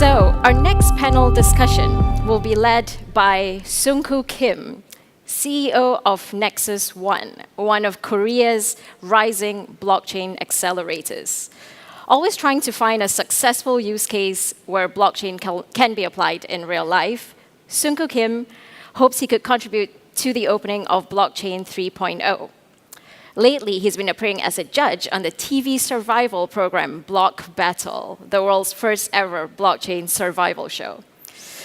So, our next panel discussion will be led by SUNGKU Kim, CEO of Nexus One, one of Korea's rising blockchain accelerators. Always trying to find a successful use case where blockchain can be applied in real life, SUNGKU Kim hopes he could contribute to the opening of Blockchain 3.0. Lately, he's been appearing as a judge on the TV survival program Block Battle, the world's first ever blockchain survival show.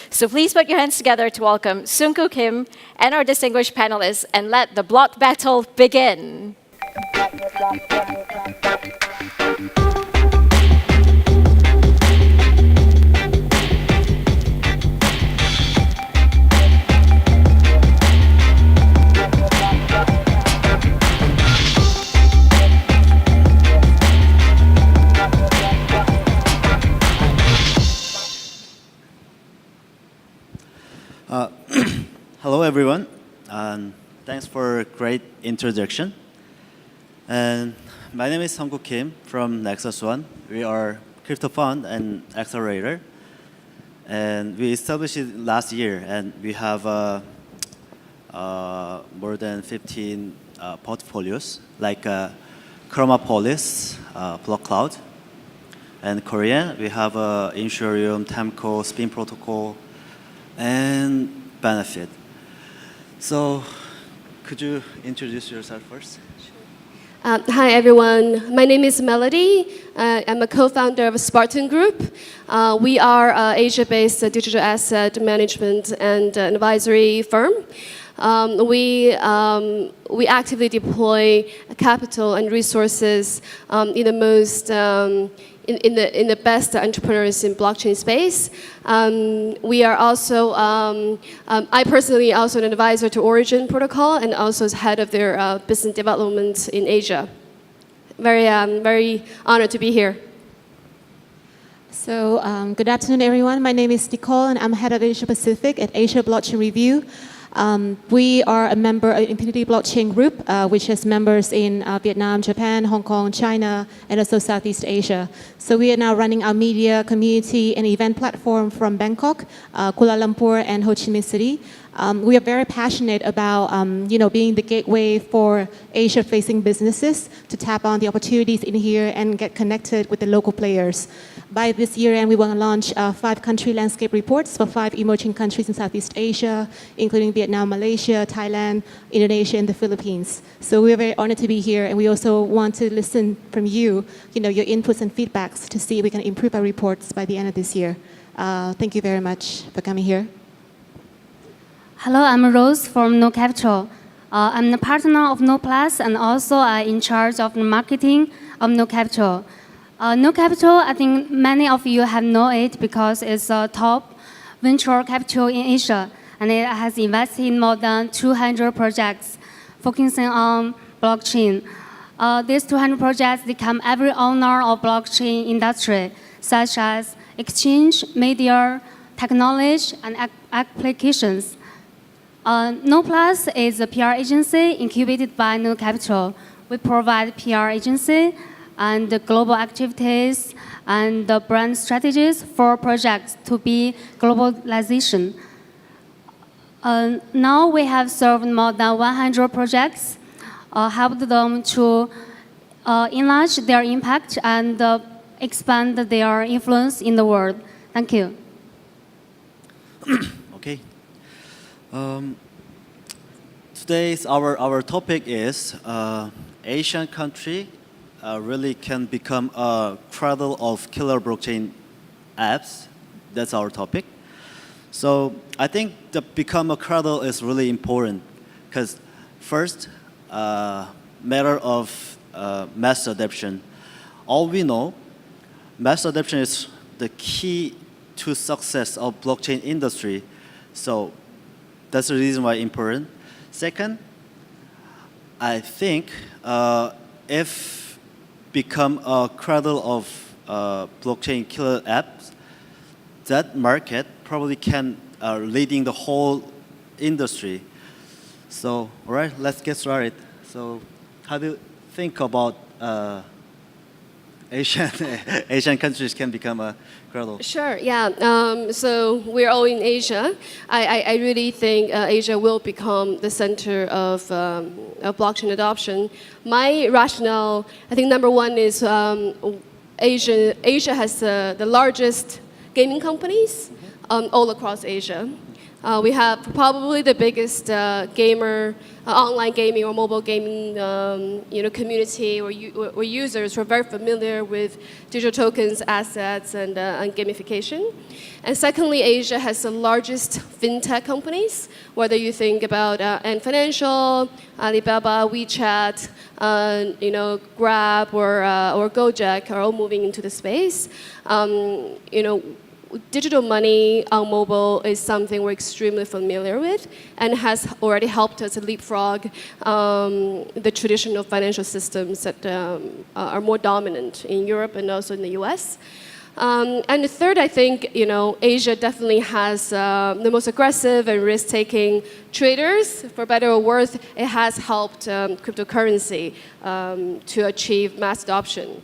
So please put your hands together to welcome SUNGKU Kim and our distinguished panelists and let the Block Battle begin. Hello, everyone, and thanks for a great introduction. And my name is SUNGKU Kim from Nexus One. We are crypto fund and accelerator, and we established it last year, and we have more than 15 portfolios, like Chromapolis, Block Cloud, and Korean. We have Insurium, Temco, Spin Protocol, and Benefit. So, could you introduce yourself first? Hi, everyone. My name is Melody. I'm a co-founder of Spartan Group. We are an Asia-based digital asset management and advisory firm. We actively deploy capital and resources in the most in the best entrepreneurs in blockchain space. We are also, I personally also an advisor to Origin Protocol and also as head of their business development in Asia. Very honored to be here. So good afternoon, everyone. My name is NICOLE, and I'm head of Asia Pacific at Asia Blockchain Review. We are a member of Infinity Blockchain Group, which has members in Vietnam, Japan, Hong Kong, China, and also Southeast Asia. So we are now running our media, community, and event platform from Bangkok, Kuala Lumpur, and Ho Chi Minh City. We are very passionate about being the gateway for Asia-facing businesses to tap on the opportunities in here and get connected with the local players. By this year end, we want to launch 5 country landscape reports for 5 emerging countries in Southeast Asia, including Vietnam, Malaysia, Thailand, Indonesia, and the Philippines. So we're very honored to be here, and we also want to listen from you, your inputs and feedbacks to see if we can improve our reports by the end of this year. Thank you very much for coming here. Hello, I'm Rose from No Capital. I'm the partner of NodePlus and also in charge of the marketing of No Capital. No Capital, I think many of you have known it because it's a top venture capital in Asia, and it has invested in more than 200 projects focusing on blockchain. These 200 projects become every owner of blockchain industry, such as exchange, media, technology, and applications. NodePlus is a PR agency incubated by No Capital. We provide PR agency and the global activities and the brand strategies for projects to be globalization. Now we have served more than 100 projects, helped them to enlarge their impact and expand their influence in the world. Thank you. Okay. Today's our topic is Asian country really can become a cradle of killer blockchain apps. That's our topic. So I think to become a cradle is really important because first, matter of mass adoption. All we know, mass adoption is the key to success of blockchain industry. So that's the reason why important. Second, I think if become a cradle of blockchain killer apps, that market probably can leading the whole industry. So, all right, let's get started. So, how do you think about Asian Asian countries can become a Cradle? Sure, yeah. So we're all in Asia. I really think Asia will become the center of blockchain adoption. My rationale, I think number one is Asia has the largest gaming companies all across Asia. We have probably the biggest online gaming or mobile gaming community or users who are very familiar with digital tokens, assets, and gamification. And secondly, Asia has the largest fintech companies, whether you think about Ant Financial, Alibaba, WeChat, Grab, or Gojek are all moving into the space. Digital money on mobile is something we're extremely familiar with and has already helped us leapfrog the traditional financial systems that are more dominant in Europe and also in the US. And the third, I think, Asia definitely has the most aggressive and risk-taking traders. For better or worse, it has helped cryptocurrency to achieve mass adoption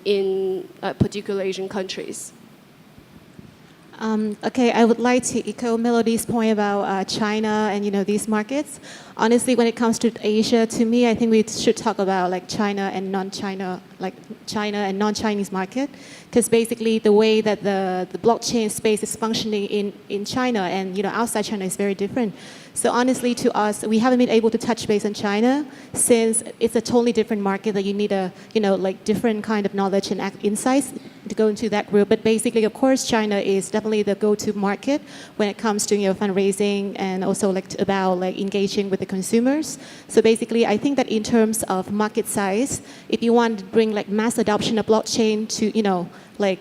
in particular Asian countries. Okay, I would like to echo Melody's point about China and these markets. Honestly, when it comes to Asia, to me, I think we should talk about like China and non-China, like China and non-Chinese market, because basically the way that the blockchain space is functioning in China and outside China is very different. So honestly, to us, we haven't been able to touch base on China since it's a totally different market that you need a different kind of knowledge and insights to go into that group. But basically, of course, China is definitely the go-to market when it comes to fundraising and also about engaging with the consumers. So basically, I think that in terms of market size, if you want to bring mass adoption of blockchain to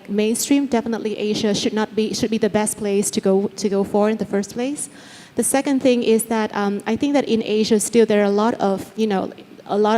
mainstream, definitely Asia should be the best place to go for in the first place. The second thing is that I think that in Asia still there are a lot of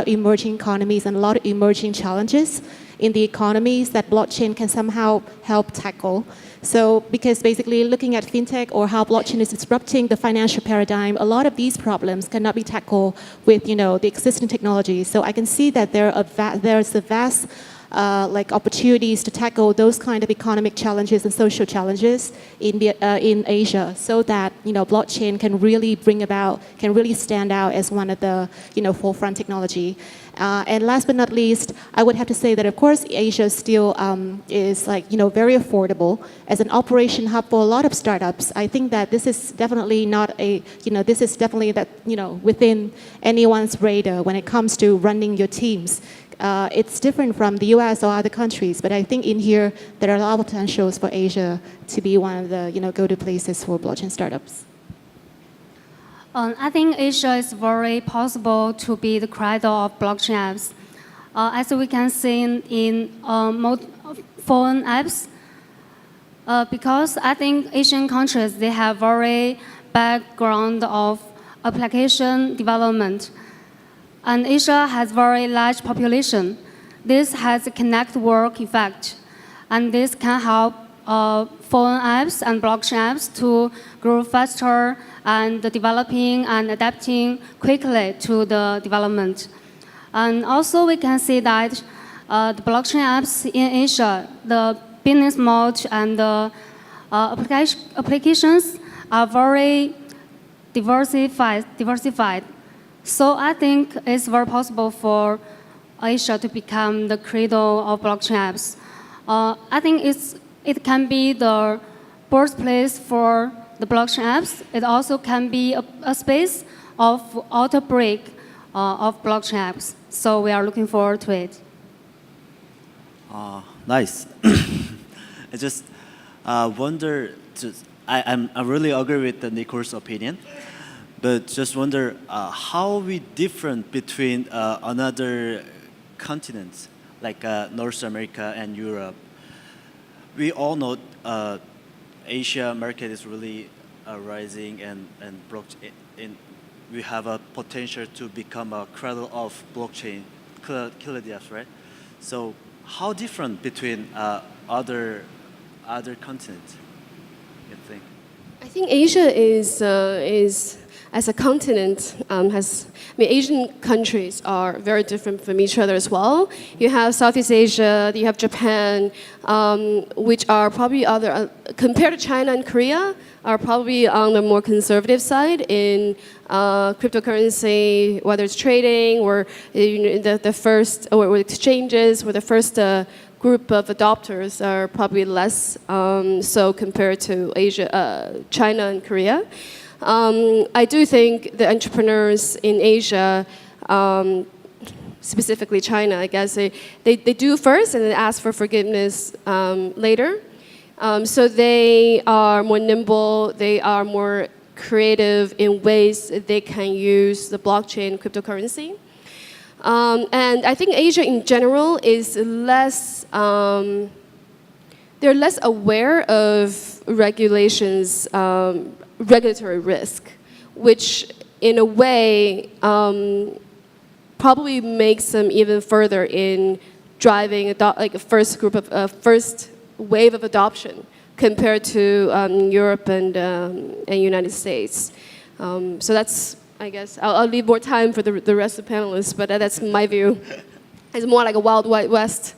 emerging economies and a lot of emerging challenges in the economies that blockchain can somehow help tackle. So because basically looking at fintech or how blockchain is disrupting the financial paradigm, a lot of these problems cannot be tackled with the existing technology. So I can see that there's a vast opportunities to tackle those kind of economic challenges and social challenges in Asia, so that blockchain can really stand out as one of the forefront technology. And last but not least, I would have to say that of course Asia still is very affordable as an operation hub for a lot of startups. I think that this is definitely within anyone's radar when it comes to running your teams. It's different from the US or other countries, but I think in here there are a lot of potentials for Asia to be one of the go-to places for blockchain startups. I think Asia is very possible to be the cradle of blockchain apps. As we can see in phone apps, because I think Asian countries, they have very background of application development. And Asia has very large population. This has a connect work effect. And this can help phone apps and blockchain apps to grow faster and developing and adapting quickly to the development. And also we can see that the blockchain apps in Asia, the business model and the applications are very diversified. So I think it's very possible for Asia to become the cradle of blockchain apps. I think it can be the birthplace for the blockchain apps. It also can be a space of outbreak of blockchain apps. So we are looking forward to it. Nice. I just wonder. I really agree with Nicole's opinion. But just wonder how we different between another continents like North America and Europe. We all know Asia market is really rising and we have a potential to become a cradle of blockchain, killer apps, right? So how different between other continents, you think? I think Asia is as a continent Asian countries are very different from each other as well. You have Southeast Asia, you have Japan, which are probably compared to China and Korea, are probably on the more conservative side in cryptocurrency, whether it's trading or the first or exchanges, where the first group of adopters are probably less so compared to Asia, China and Korea. I do think the entrepreneurs in Asia, specifically China, I guess, they do first and then ask for forgiveness later. So they are more nimble, they are more creative in ways that they can use the blockchain cryptocurrency. And I think Asia in general is less, they're less aware of regulations, regulatory risk, which in a way probably makes them even further in driving like a first wave of adoption compared to Europe and United States. So that's, I guess, I'll leave more time for the rest of the panelists, but that's my view. It's more like a wild west.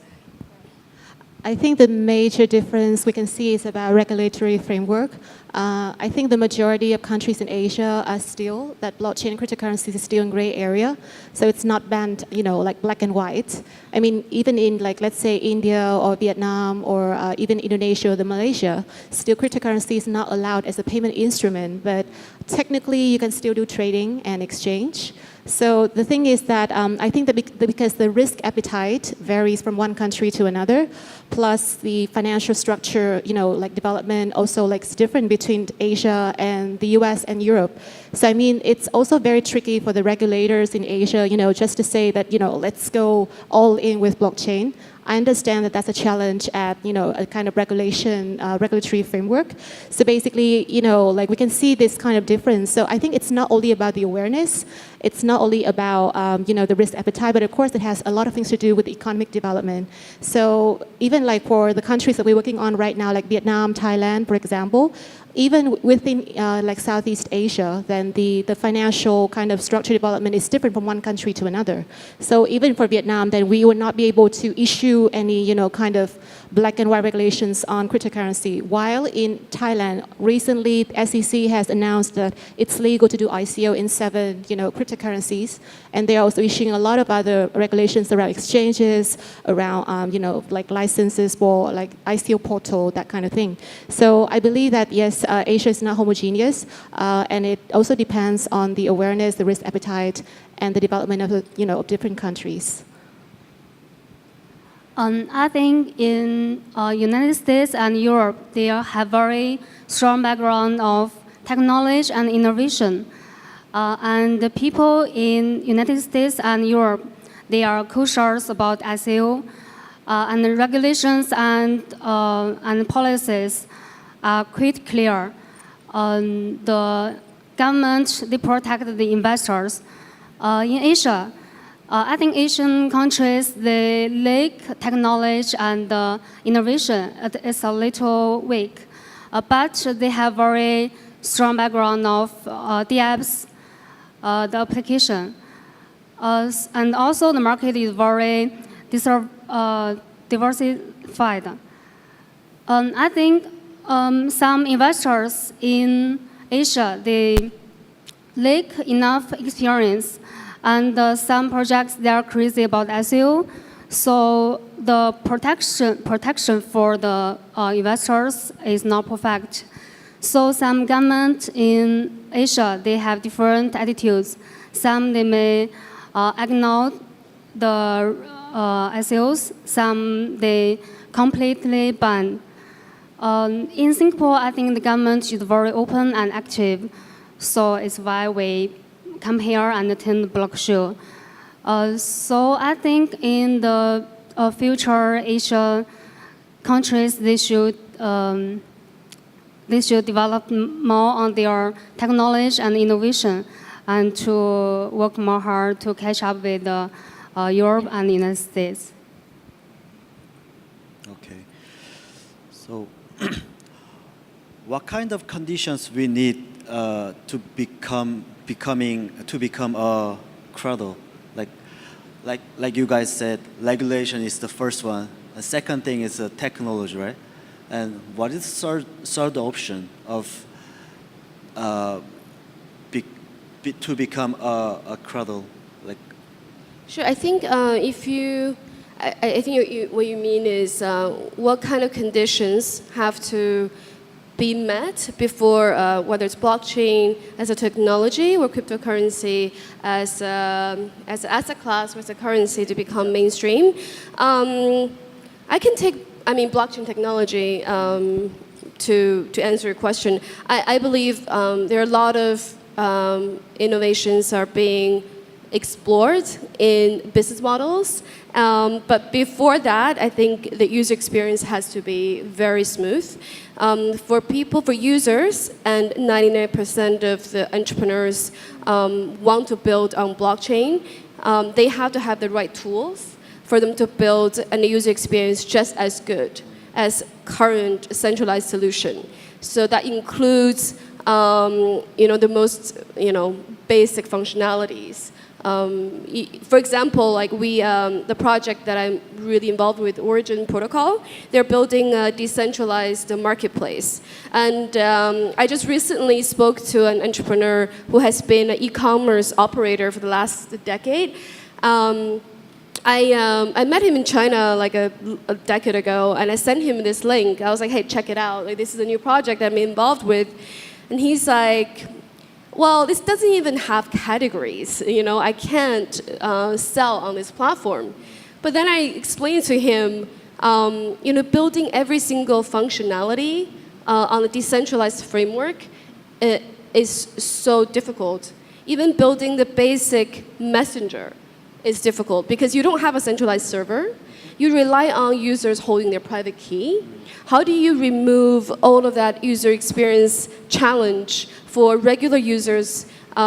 I think the major difference we can see is about regulatory framework. I think the majority of countries in Asia are still, that blockchain cryptocurrencies is still in gray area. So it's not banned, like black and white. I mean, even in like, let's say India or Vietnam or even Indonesia or Malaysia, still cryptocurrency is not allowed as a payment instrument, but technically you can still do trading and exchange. So the thing is that I think that because the risk appetite varies from one country to another, plus the financial structure, like development also like is different between Asia and the US and Europe. So I mean, it's also very tricky for the regulators in Asia, just to say that, let's go all in with blockchain. I understand that that's a challenge at, a kind of regulatory framework. So basically, like we can see this kind of difference. So I think it's not only about the awareness, it's not only about, the risk appetite, but of course it has a lot of things to do with economic development. So even like for the countries that we're working on right now, like Vietnam, Thailand, for example, even within like Southeast Asia, then the financial kind of structure development is different from one country to another. So even for Vietnam, then we would not be able to issue any, kind of black and white regulations on cryptocurrency. While in Thailand, recently the SEC has announced that it's legal to do ICO in 7, cryptocurrencies, and they're also issuing a lot of other regulations around exchanges, around, like licenses for like ICO portal, that kind of thing. So I believe that yes, Asia is not homogeneous, and it also depends on the awareness, the risk appetite, and the development of of different countries. I think in United States and Europe, they have very strong background of technology and innovation. And the people in United States and Europe, they are cautious about ICO, and the regulations and policies are quite clear. The government, they protect the investors. In Asia, I think Asian countries, they lack technology and innovation. It's a little weak, but they have very strong background of the apps, the application. And also the market is very diversified. I think some investors in Asia, they lack enough experience, and some projects, they are crazy about SEO. So the protection for the investors is not perfect. So some governments in Asia, they have different attitudes. Some, they may ignore the SEOs. Some, they completely ban. In Singapore, I think the government is very open and active. So it's why we come here and attend BlockShow. So I think in the future Asia countries, they should develop more on their technology and innovation, and to work more hard to catch up with Europe and the United States. Okay. So what kind of conditions we need to become become a Cradle. Like you guys said, regulation is the first one. The second thing is the technology, right? And what is third option of to become a Cradle? Like, Sure. I think if you, I think what you mean is what kind of conditions have to be met before whether it's blockchain as a technology or cryptocurrency as an asset class or as a currency to become mainstream. I can take, blockchain technology to answer your question. I believe there are a lot of innovations are being explored in business models. But before that, I think the user experience has to be very smooth. For users, and 99% of the entrepreneurs want to build on blockchain, they have to have the right tools for them to build a user experience just as good as current centralized solution. So that includes the most basic functionalities. For example, like the project that I'm really involved with, Origin Protocol, they're building a decentralized marketplace. And I just recently spoke to an entrepreneur who has been an e-commerce operator for the last decade. I met him in China like a decade ago, and I sent him this link. I was like, hey, check it out. Like, this is a new project I'm involved with. And he's like, well, this doesn't even have categories. I can't sell on this platform. But then I explained to him, building every single functionality on a decentralized framework is so difficult. Even building the basic messenger is difficult because you don't have a centralized server. You rely on users holding their private key. How do you remove all of that user experience challenge for regular users,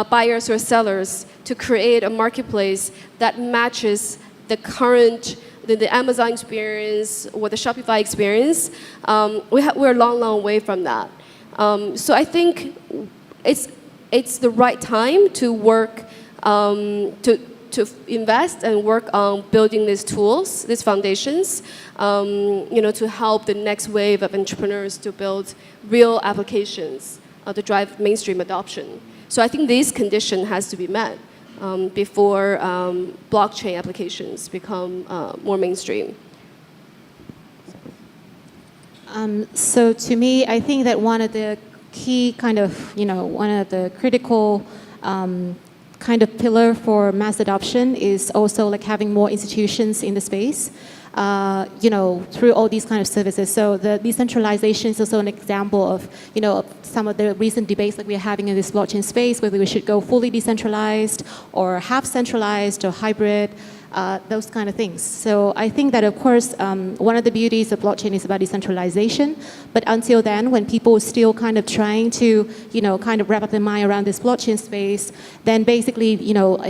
buyers or sellers, to create a marketplace that matches the current, the Amazon experience or the Shopify experience? We're a long, long way from that. So I think it's the right time to work, to invest and work on building these tools, these foundations, to help the next wave of entrepreneurs to build real applications to drive mainstream adoption. So I think this condition has to be met before blockchain applications become more mainstream. So to me, I think that one of the key kind of, one of the critical kind of pillar for mass adoption is also like having more institutions in the space, through all these kind of services. So the decentralization is also an example of, some of the recent debates that we're having in this blockchain space, whether we should go fully decentralized or half centralized or hybrid. Those kind of things. So I think that, of course, one of the beauties of blockchain is about decentralization. But until then, when people are still kind of trying to, kind of wrap up their mind around this blockchain space, then basically,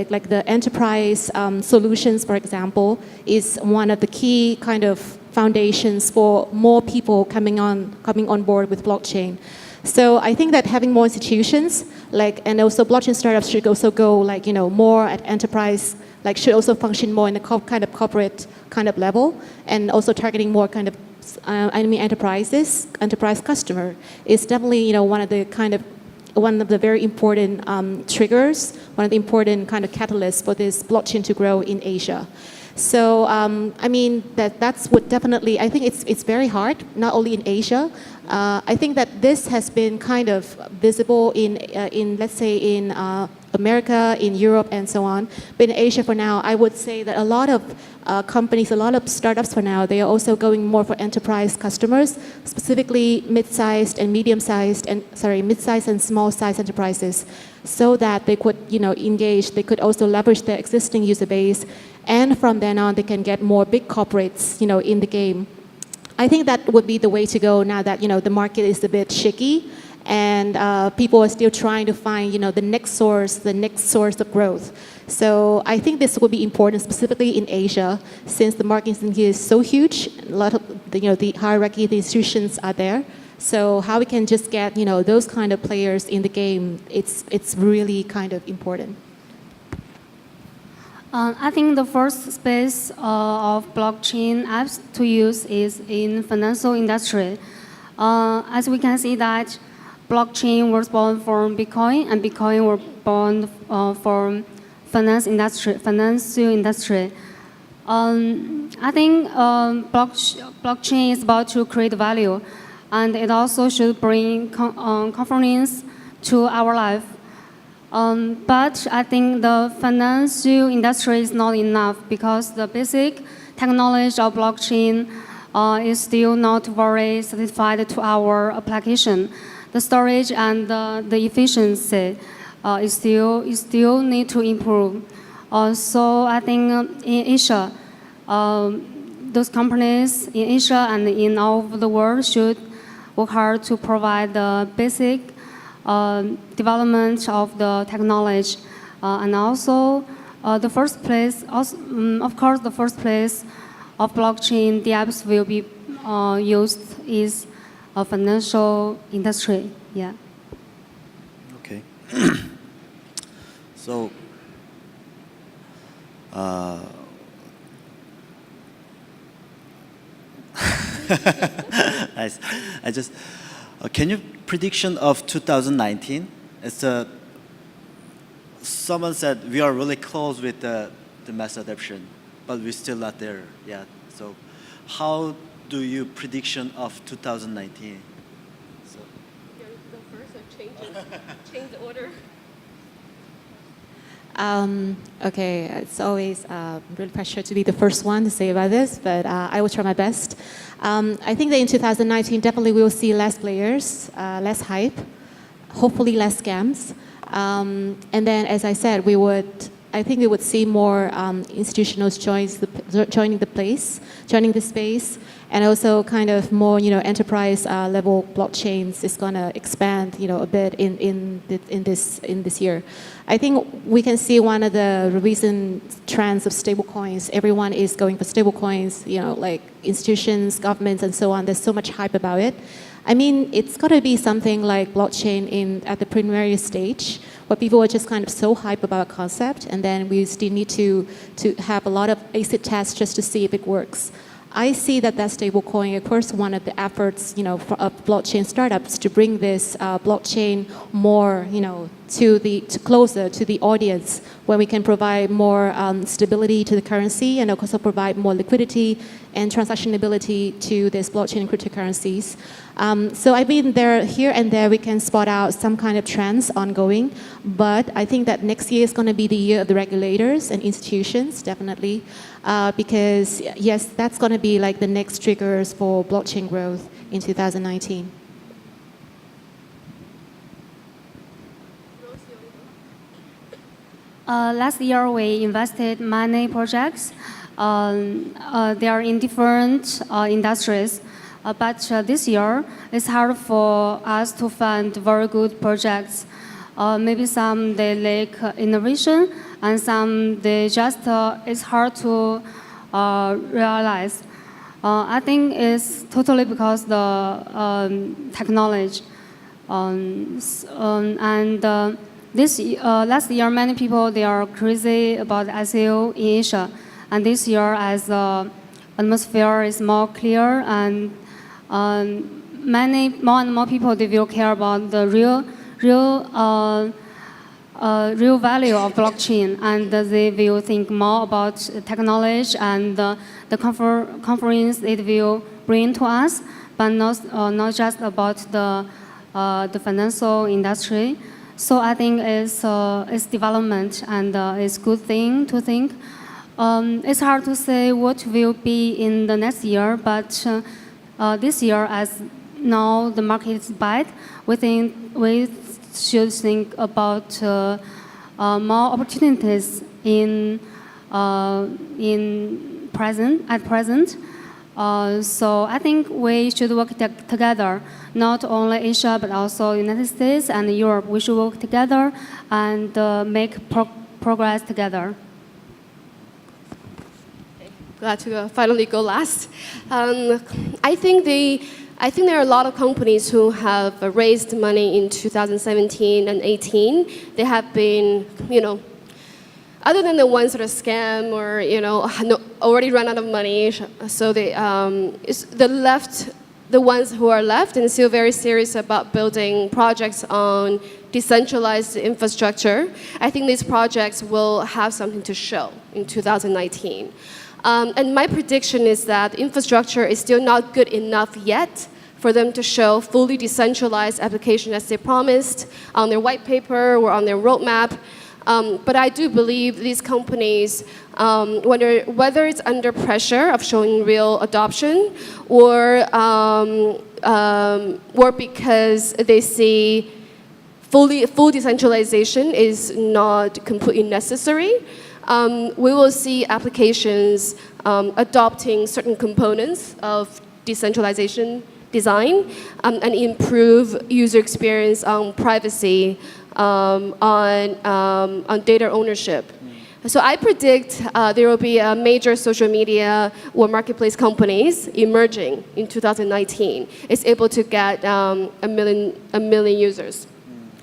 like the enterprise solutions, for example, is one of the key kind of foundations for more people coming on board with blockchain. So I think that having more institutions, and also blockchain startups should also go more at enterprise, should also function more in the kind of corporate kind of level, and also targeting more kind of enterprise customer is definitely one of the very important triggers, one of the important kind of catalysts for this blockchain to grow in Asia. So that's what definitely, I think it's very hard, not only in Asia. I think that this has been kind of visible in let's say in America, in Europe, and so on. But in Asia for now, I would say that a lot of companies, a lot of startups for now, they are also going more for enterprise customers, specifically mid-sized and mid-sized and small-sized enterprises, so that they could, engage, they could also leverage their existing user base, and from then on, they can get more big corporates, in the game. I think that would be the way to go now that, the market is a bit shaky, and people are still trying to find, the next source of growth. So I think this will be important, specifically in Asia, since the market in here is so huge. A lot of the hierarchy, the institutions are there. So how we can just get those kind of players in the game, it's really kind of important. I think the first space of blockchain apps to use is in financial industry. As we can see that blockchain was born from Bitcoin, and Bitcoin was born from financial industry. I think blockchain is about to create value, and it also should bring convenience to our life. But I think the financial industry is not enough because the basic technology of blockchain is still not very satisfied to our application. The storage and the efficiency is still need to improve. So I think in Asia, those companies in Asia and in all over the world should work hard to provide the basic development of the technology, and also the first place. Of course, the first place of blockchain, the apps will be used is a financial industry. Yeah. Okay. So. I just can you prediction of 2019? It's someone said we are really close with the mass adoption, but we're still not there yet. So how do you prediction of 2019? So. You go first or change the order? Okay, it's always really pressure to be the first one to say about this, but I will try my best. I think that in 2019, definitely we will see less players, less hype, hopefully less scams. And then, as I said, I think we would see more institutionals joining the space, and also kind of more, enterprise level blockchains is going to expand, a bit in this year. I think we can see one of the recent trends of stablecoins. Everyone is going for stablecoins, like institutions, governments, and so on. There's so much hype about it. I mean, it's got to be something like blockchain at the preliminary stage, where people are just kind of so hype about a concept, and then we still need to have a lot of ACID tests just to see if it works. I see that stablecoin, of course, one of the efforts, of blockchain startups to bring this blockchain more, closer to the audience, where we can provide more stability to the currency and also provide more liquidity and transactionability to this blockchain and cryptocurrencies. So I mean, here and there we can spot out some kind of trends ongoing, but I think that next year is going to be the year of the regulators and institutions, definitely, because yes, that's going to be like the next triggers for blockchain growth in 2019. Last year, we invested many projects. They are in different industries. But this year, it's hard for us to find very good projects. Maybe some they lack innovation, and some they just it's hard to realize. I think it's totally because the technology. Last year, many people they are crazy about ICO in Asia, and this year, as the atmosphere is more clear and more and more people they will care about the real value of blockchain, and they will think more about technology and the conference it will bring to us, but not just about the financial industry. So I think it's development, and it's a good thing to think. It's hard to say what will be in the next year, but this year, as now the market is bad, we should think about more opportunities at present. So I think we should work together, not only Asia but also United States and Europe. We should work together and make progress together. glad to finally go last. I think there are a lot of companies who have raised money in 2017 and 18. They have been, other than the ones that are scam or already run out of money. So the ones who are left and still very serious about building projects on decentralized infrastructure, I think these projects will have something to show in 2019. And my prediction is that infrastructure is still not good enough yet for them to show fully decentralized application as they promised on their white paper or on their roadmap. But I do believe these companies, whether it's under pressure of showing real adoption or because they see full decentralization is not completely necessary, we will see applications adopting certain components of decentralization design and improve user experience on privacy, on data ownership. So I predict there will be a major social media or marketplace companies emerging in 2019. It's able to get a million users.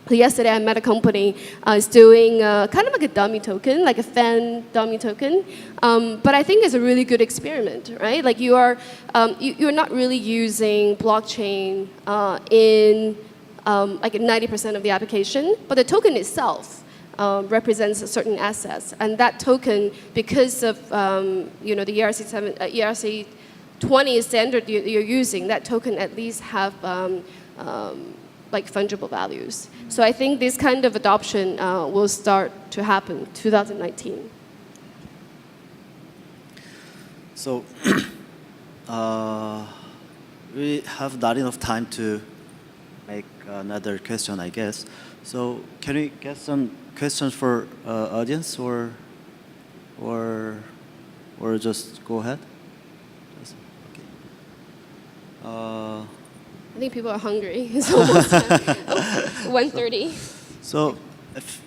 So yesterday I met a company is doing kind of like a dummy token, like a fan dummy token. But I think it's a really good experiment, right? Like you're not really using blockchain in like 90% of the application, but the token itself represents certain assets, and that token, because of the ERC20 standard you're using, that token at least have like fungible values. So I think this kind of adoption will start to happen 2019. So we have not enough time to make another question, I guess. So can we get some questions for audience, or just go ahead? Okay. I think people are hungry. It's almost 1:30. So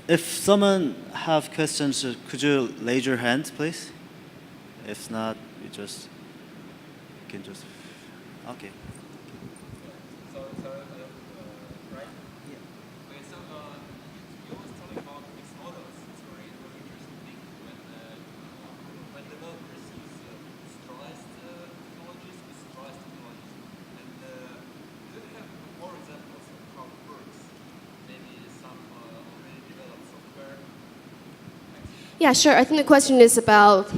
if someone have questions, could you raise your hand, please? If not, you can just, okay. Yeah, sure. I think the question is about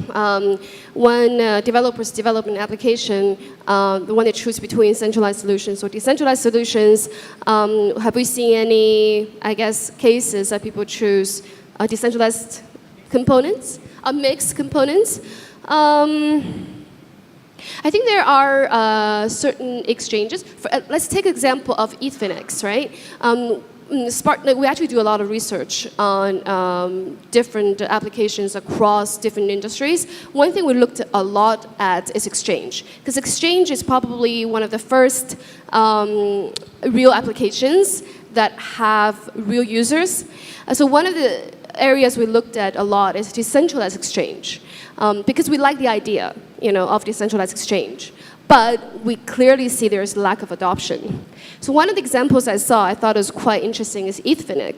when developers develop an application, the one they choose between centralized solutions or decentralized solutions. Have we seen any, I guess, cases that people choose decentralized components, mixed components? I think there are certain exchanges. Let's take an example of Ethereum, right? Spartan, we actually do a lot of research on different applications across different industries. One thing we looked a lot at is Exchange, because Exchange is probably one of the first real applications that have real users. So one of the areas we looked at a lot is decentralized exchange, because we like the idea, of decentralized exchange. But we clearly see there's lack of adoption. So one of the examples I saw, I thought was quite interesting, is Ethereum.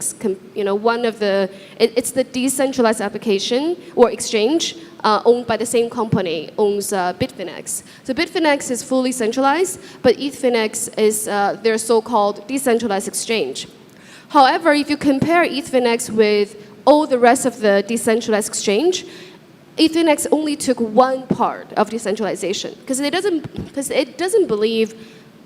It's the decentralized application or exchange owned by the same company, owns Bitfinex. So Bitfinex is fully centralized, but Ethereum is their so-called decentralized exchange. However, if you compare Ethereum with all the rest of the decentralized exchange, Ethereum only took one part of decentralization, because it doesn't believe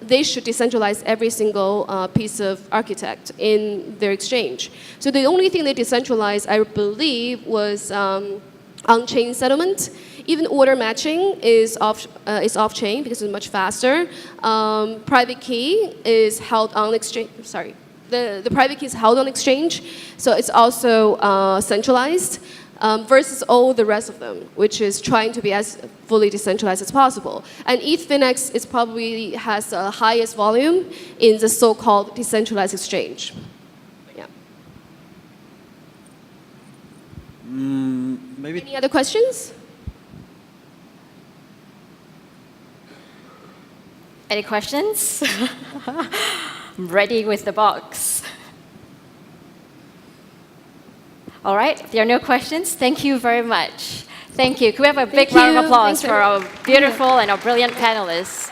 they should decentralize every single piece of architect in their exchange. So the only thing they decentralized, I believe, was on-chain settlement. Even order matching is off-chain because it's much faster. Private key is held on exchange. Sorry, the private key is held on exchange, so it's also centralized. Versus all the rest of them, which is trying to be as fully decentralized as possible. And Ethereum is probably has the highest volume in the so-called decentralized exchange. Yeah. Maybe. Any other questions? Any questions? I'm ready with the box. All right, if there are no questions, thank you very much. Thank you. Can we have a big round of applause for our beautiful and our brilliant panelists?